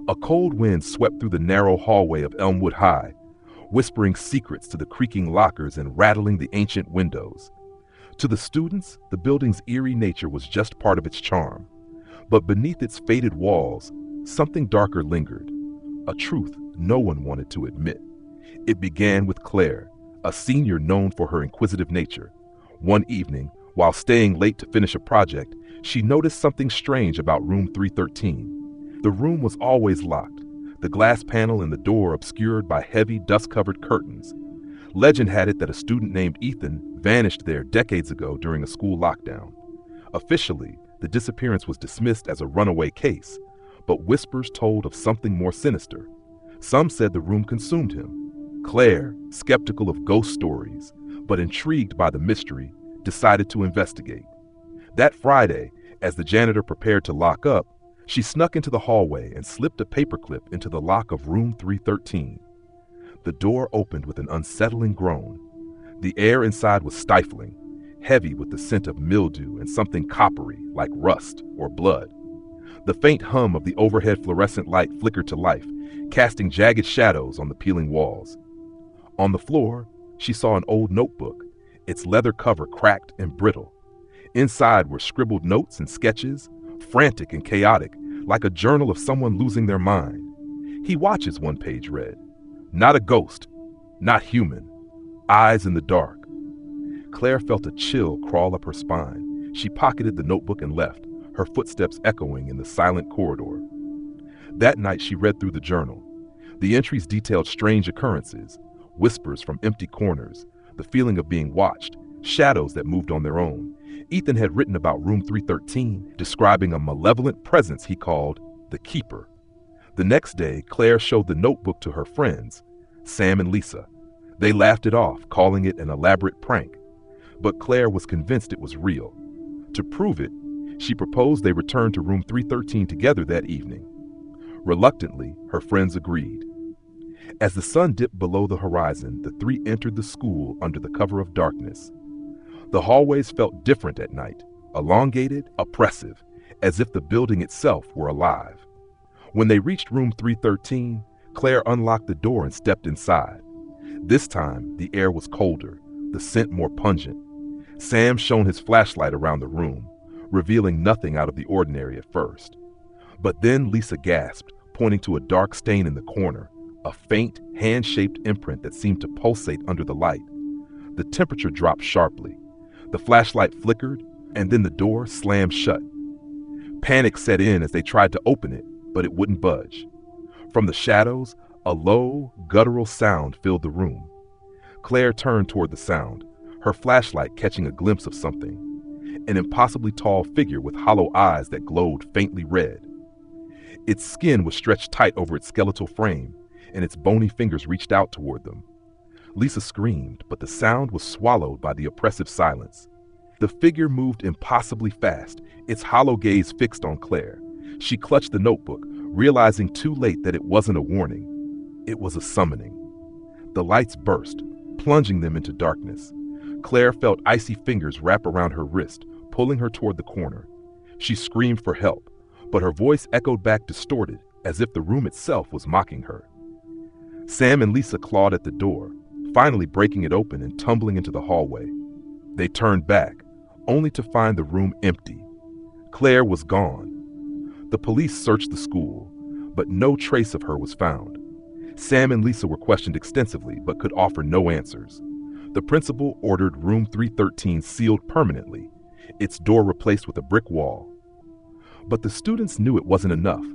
A cold wind swept through the narrow hallway of Elmwood High, whispering secrets to the creaking lockers and rattling the ancient windows. To the students, the building's eerie nature was just part of its charm. But beneath its faded walls, something darker lingered, a truth no one wanted to admit. It began with Claire, a senior known for her inquisitive nature. One evening, while staying late to finish a project, she noticed something strange about room 313. The room was always locked, the glass panel in the door obscured by heavy, dust-covered curtains. Legend had it that a student named Ethan vanished there decades ago during a school lockdown. Officially, the disappearance was dismissed as a runaway case, but whispers told of something more sinister. Some said the room consumed him. Claire, skeptical of ghost stories, but intrigued by the mystery, decided to investigate. That Friday, as the janitor prepared to lock up, she snuck into the hallway and slipped a paperclip into the lock of room 313. The door opened with an unsettling groan. The air inside was stifling, heavy with the scent of mildew and something coppery like rust or blood. The faint hum of the overhead fluorescent light flickered to life, casting jagged shadows on the peeling walls. On the floor, she saw an old notebook, its leather cover cracked and brittle. Inside were scribbled notes and sketches, frantic and chaotic, like a journal of someone losing their mind. "He watches," one page read. "Not a ghost, not human, eyes in the dark." Claire felt a chill crawl up her spine. She pocketed the notebook and left, her footsteps echoing in the silent corridor. That night she read through the journal. The entries detailed strange occurrences, whispers from empty corners, the feeling of being watched, shadows that moved on their own. Ethan had written about room 313, describing a malevolent presence he called the Keeper. The next day, Claire showed the notebook to her friends, Sam and Lisa. They laughed it off, calling it an elaborate prank. But Claire was convinced it was real. To prove it, she proposed they return to room 313 together that evening. Reluctantly, her friends agreed. As the sun dipped below the horizon, the three entered the school under the cover of darkness. The hallways felt different at night, elongated, oppressive, as if the building itself were alive. When they reached room 313, Claire unlocked the door and stepped inside. This time, the air was colder, the scent more pungent. Sam shone his flashlight around the room, revealing nothing out of the ordinary at first. But then Lisa gasped, pointing to a dark stain in the corner, a faint, hand-shaped imprint that seemed to pulsate under the light. The temperature dropped sharply. The flashlight flickered, and then the door slammed shut. Panic set in as they tried to open it, but it wouldn't budge. From the shadows, a low, guttural sound filled the room. Claire turned toward the sound, her flashlight catching a glimpse of something, an impossibly tall figure with hollow eyes that glowed faintly red. Its skin was stretched tight over its skeletal frame, and its bony fingers reached out toward them. Lisa screamed, but the sound was swallowed by the oppressive silence. The figure moved impossibly fast, its hollow gaze fixed on Claire. She clutched the notebook, realizing too late that it wasn't a warning. It was a summoning. The lights burst, plunging them into darkness. Claire felt icy fingers wrap around her wrist, pulling her toward the corner. She screamed for help, but her voice echoed back distorted, as if the room itself was mocking her. Sam and Lisa clawed at the door, finally breaking it open and tumbling into the hallway. They turned back, only to find the room empty. Claire was gone. The police searched the school, but no trace of her was found. Sam and Lisa were questioned extensively, but could offer no answers. The principal ordered room 313 sealed permanently, its door replaced with a brick wall. But the students knew it wasn't enough.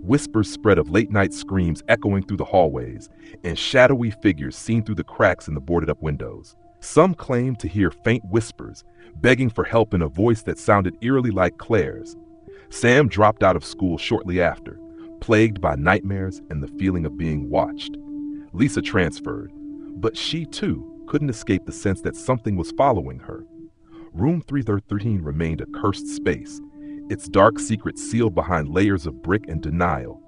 Whispers spread of late-night screams echoing through the hallways, and shadowy figures seen through the cracks in the boarded-up windows. Some claimed to hear faint whispers, begging for help in a voice that sounded eerily like Claire's. Sam dropped out of school shortly after, plagued by nightmares and the feeling of being watched. Lisa transferred, but she, too, couldn't escape the sense that something was following her. Room 313 remained a cursed space, its dark secrets sealed behind layers of brick and denial.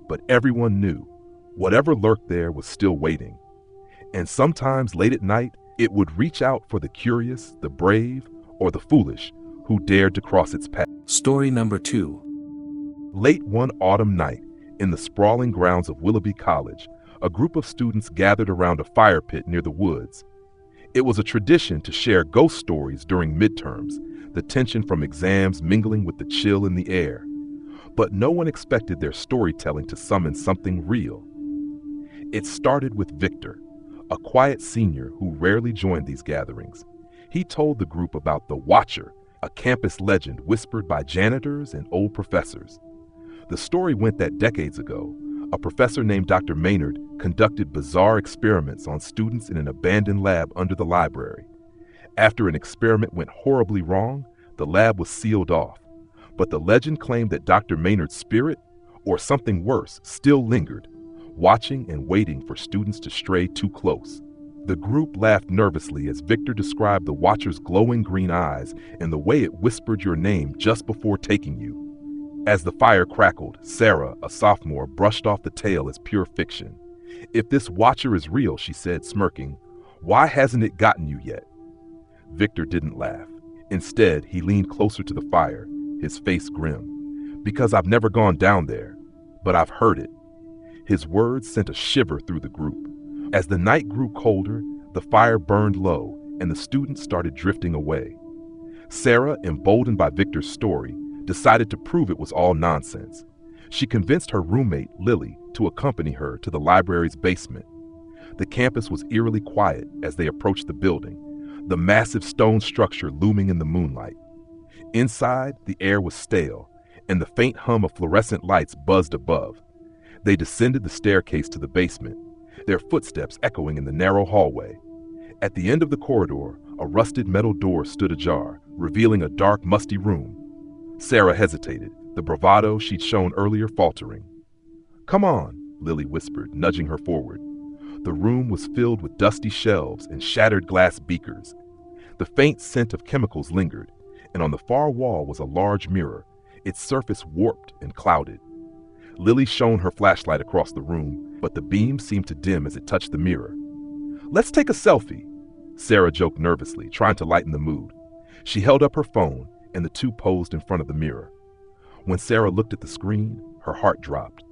But everyone knew, whatever lurked there was still waiting. And sometimes late at night, it would reach out for the curious, the brave, or the foolish who dared to cross its path. Story number 2. Late one autumn night, In the sprawling grounds of Willoughby College, a group of students gathered around a fire pit near the woods. It was a tradition to share ghost stories during midterms, the tension from exams mingling with the chill in the air. But no one expected their storytelling to summon something real. It started with Victor, a quiet senior who rarely joined these gatherings. He told the group about the Watcher, a campus legend whispered by janitors and old professors. The story went that decades ago, a professor named Dr. Maynard conducted bizarre experiments on students in an abandoned lab under the library. After an experiment went horribly wrong, the lab was sealed off. But the legend claimed that Dr. Maynard's spirit, or something worse, still lingered, watching and waiting for students to stray too close. The group laughed nervously as Victor described the Watcher's glowing green eyes and the way it whispered your name just before taking you. As the fire crackled, Sarah, a sophomore, brushed off the tale as pure fiction. "If this Watcher is real," she said, smirking, "why hasn't it gotten you yet?" Victor didn't laugh. Instead, he leaned closer to the fire, his face grim. "Because I've never gone down there, but I've heard it." His words sent a shiver through the group. As the night grew colder, the fire burned low, and the students started drifting away. Sarah, emboldened by Victor's story, decided to prove it was all nonsense. She convinced her roommate, Lily, to accompany her to the library's basement. The campus was eerily quiet as they approached the building, the massive stone structure looming in the moonlight. Inside, the air was stale, and the faint hum of fluorescent lights buzzed above. They descended the staircase to the basement, their footsteps echoing in the narrow hallway. At the end of the corridor, a rusted metal door stood ajar, revealing a dark, musty room. Sarah hesitated, the bravado she'd shown earlier faltering. "Come on," Lily whispered, nudging her forward. The room was filled with dusty shelves and shattered glass beakers. The faint scent of chemicals lingered, and on the far wall was a large mirror, its surface warped and clouded. Lily shone her flashlight across the room, but the beam seemed to dim as it touched the mirror. "Let's take a selfie," Sarah joked nervously, trying to lighten the mood. She held up her phone, and the two posed in front of the mirror. When Sarah looked at the screen, her heart dropped.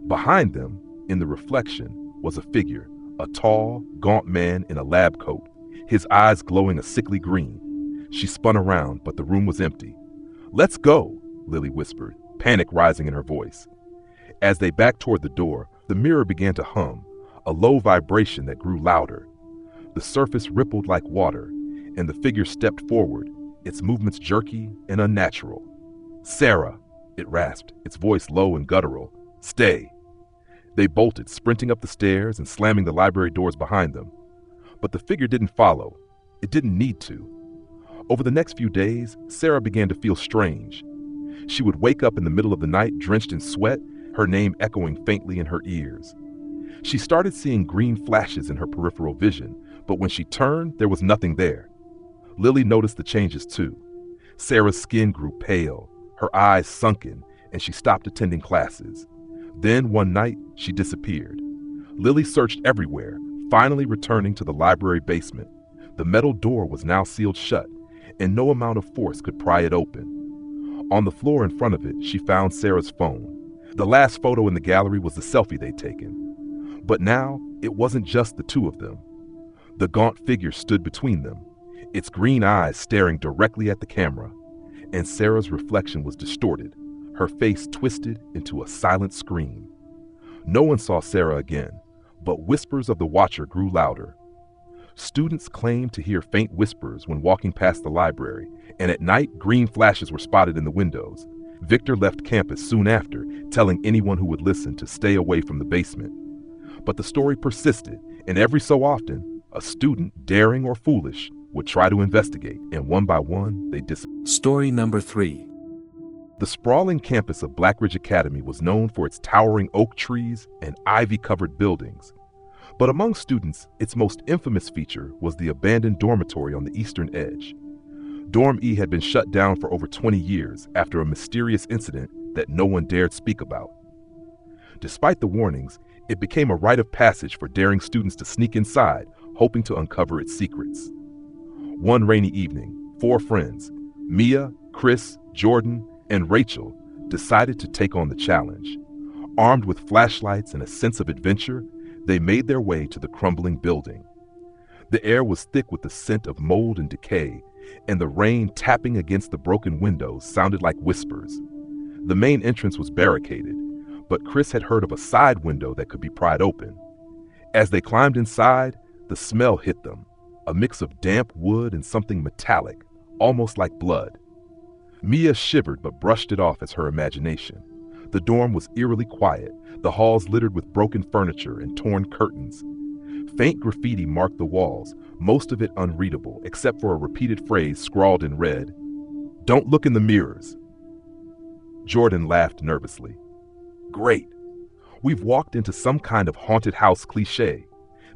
Behind them, in the reflection, was a figure, a tall, gaunt man in a lab coat, his eyes glowing a sickly green. She spun around, but the room was empty. "Let's go," Lily whispered, panic rising in her voice. As they backed toward the door, the mirror began to hum, a low vibration that grew louder. The surface rippled like water, and the figure stepped forward, its movements jerky and unnatural. "Sarah," it rasped, its voice low and guttural. "Stay." They bolted, sprinting up the stairs and slamming the library doors behind them. But the figure didn't follow. It didn't need to. Over the next few days, Sarah began to feel strange. She would wake up in the middle of the night drenched in sweat, her name echoing faintly in her ears. She started seeing green flashes in her peripheral vision, but when she turned, there was nothing there. Lily noticed the changes too. Sarah's skin grew pale, her eyes sunken, and she stopped attending classes. Then one night, she disappeared. Lily searched everywhere, finally returning to the library basement. The metal door was now sealed shut, and no amount of force could pry it open. On the floor in front of it, she found Sarah's phone. The last photo in the gallery was the selfie they'd taken. But now, it wasn't just the two of them. The gaunt figure stood between them, its green eyes staring directly at the camera, and Sarah's reflection was distorted, her face twisted into a silent scream. No one saw Sarah again, but whispers of the Watcher grew louder. Students claimed to hear faint whispers when walking past the library, and at night green flashes were spotted in the windows. Victor left campus soon after, telling anyone who would listen to stay away from the basement. But the story persisted, and every so often, a student, daring or foolish, would try to investigate, and one by one, they disappeared. Story number 3. The sprawling campus of Blackridge Academy was known for its towering oak trees and ivy-covered buildings. But among students, its most infamous feature was the abandoned dormitory on the eastern edge. Dorm E had been shut down for over 20 years after a mysterious incident that no one dared speak about. Despite the warnings, it became a rite of passage for daring students to sneak inside, hoping to uncover its secrets. One rainy evening, 4 friends, Mia, Chris, Jordan, and Rachel, decided to take on the challenge. Armed with flashlights and a sense of adventure, they made their way to the crumbling building. The air was thick with the scent of mold and decay, and the rain tapping against the broken windows sounded like whispers. The main entrance was barricaded, but Chris had heard of a side window that could be pried open. As they climbed inside, the smell hit them, a mix of damp wood and something metallic, almost like blood. Mia shivered but brushed it off as her imagination. The dorm was eerily quiet, the halls littered with broken furniture and torn curtains. Faint graffiti marked the walls, most of it unreadable, except for a repeated phrase scrawled in red. "Don't look in the mirrors." Jordan laughed nervously. "Great. We've walked into some kind of haunted house cliché."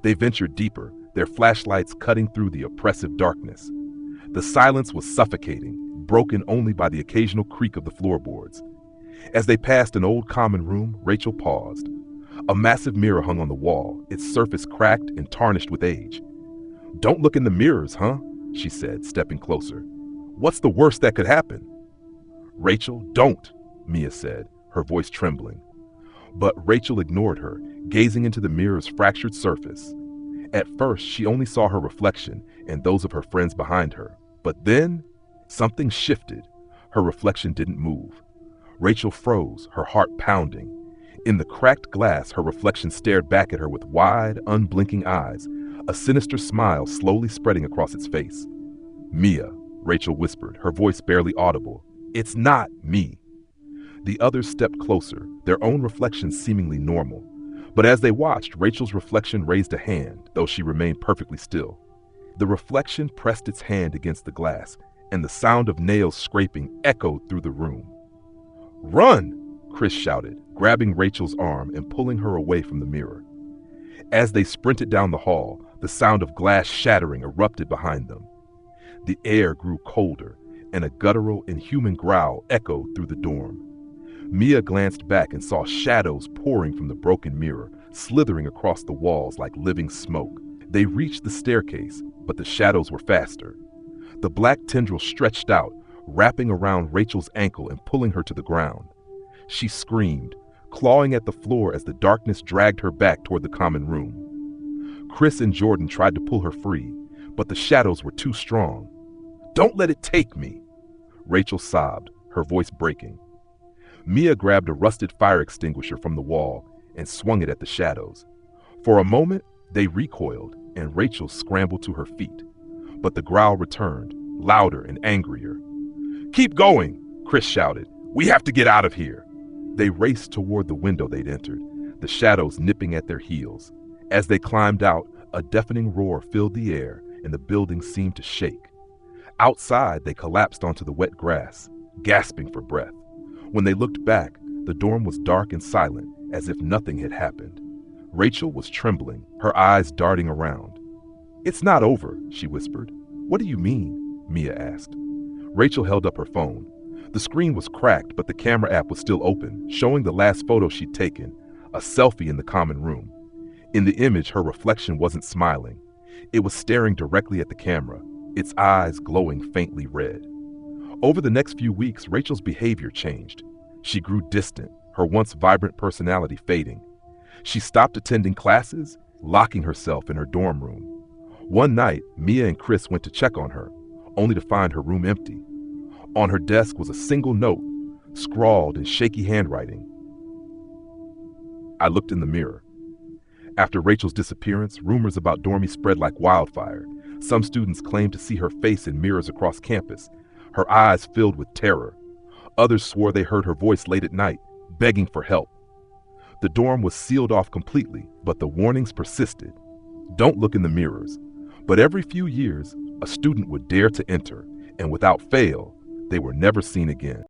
They ventured deeper, their flashlights cutting through the oppressive darkness. The silence was suffocating, broken only by the occasional creak of the floorboards. As they passed an old common room, Rachel paused. A massive mirror hung on the wall, its surface cracked and tarnished with age. "Don't look in the mirrors, huh?" she said, stepping closer. "What's the worst that could happen?" "Rachel, don't," Mia said, her voice trembling. But Rachel ignored her, gazing into the mirror's fractured surface. At first, she only saw her reflection and those of her friends behind her. But then, something shifted. Her reflection didn't move. Rachel froze, her heart pounding. In the cracked glass, her reflection stared back at her with wide, unblinking eyes, a sinister smile slowly spreading across its face. "Mia," Rachel whispered, her voice barely audible. "It's not me." The others stepped closer, their own reflections seemingly normal. But as they watched, Rachel's reflection raised a hand, though she remained perfectly still. The reflection pressed its hand against the glass, and the sound of nails scraping echoed through the room. "Run!" Chris shouted, grabbing Rachel's arm and pulling her away from the mirror. As they sprinted down the hall, the sound of glass shattering erupted behind them. The air grew colder, and a guttural, inhuman growl echoed through the dorm. Mia glanced back and saw shadows pouring from the broken mirror, slithering across the walls like living smoke. They reached the staircase, but the shadows were faster. The black tendril stretched out, wrapping around Rachel's ankle and pulling her to the ground. She screamed, clawing at the floor as the darkness dragged her back toward the common room. Chris and Jordan tried to pull her free, but the shadows were too strong. "Don't let it take me!" Rachel sobbed, her voice breaking. Mia grabbed a rusted fire extinguisher from the wall and swung it at the shadows. For a moment, they recoiled, and Rachel scrambled to her feet. But the growl returned, louder and angrier. "Keep going!" Chris shouted. "We have to get out of here!" They raced toward the window they'd entered, the shadows nipping at their heels. As they climbed out, a deafening roar filled the air, and the building seemed to shake. Outside, they collapsed onto the wet grass, gasping for breath. When they looked back, the dorm was dark and silent, as if nothing had happened. Rachel was trembling, her eyes darting around. "It's not over," she whispered. "What do you mean?" Mia asked. Rachel held up her phone. The screen was cracked, but the camera app was still open, showing the last photo she'd taken, a selfie in the common room. In the image, her reflection wasn't smiling. It was staring directly at the camera, its eyes glowing faintly red. Over the next few weeks, Rachel's behavior changed. She grew distant, her once vibrant personality fading. She stopped attending classes, locking herself in her dorm room. One night, Mia and Chris went to check on her, only to find her room empty. On her desk was a single note, scrawled in shaky handwriting. "I looked in the mirror." After Rachel's disappearance, rumors about Dormy spread like wildfire. Some students claimed to see her face in mirrors across campus, her eyes filled with terror. Others swore they heard her voice late at night, begging for help. The dorm was sealed off completely, but the warnings persisted. "Don't look in the mirrors." But every few years, a student would dare to enter, and without fail, they were never seen again.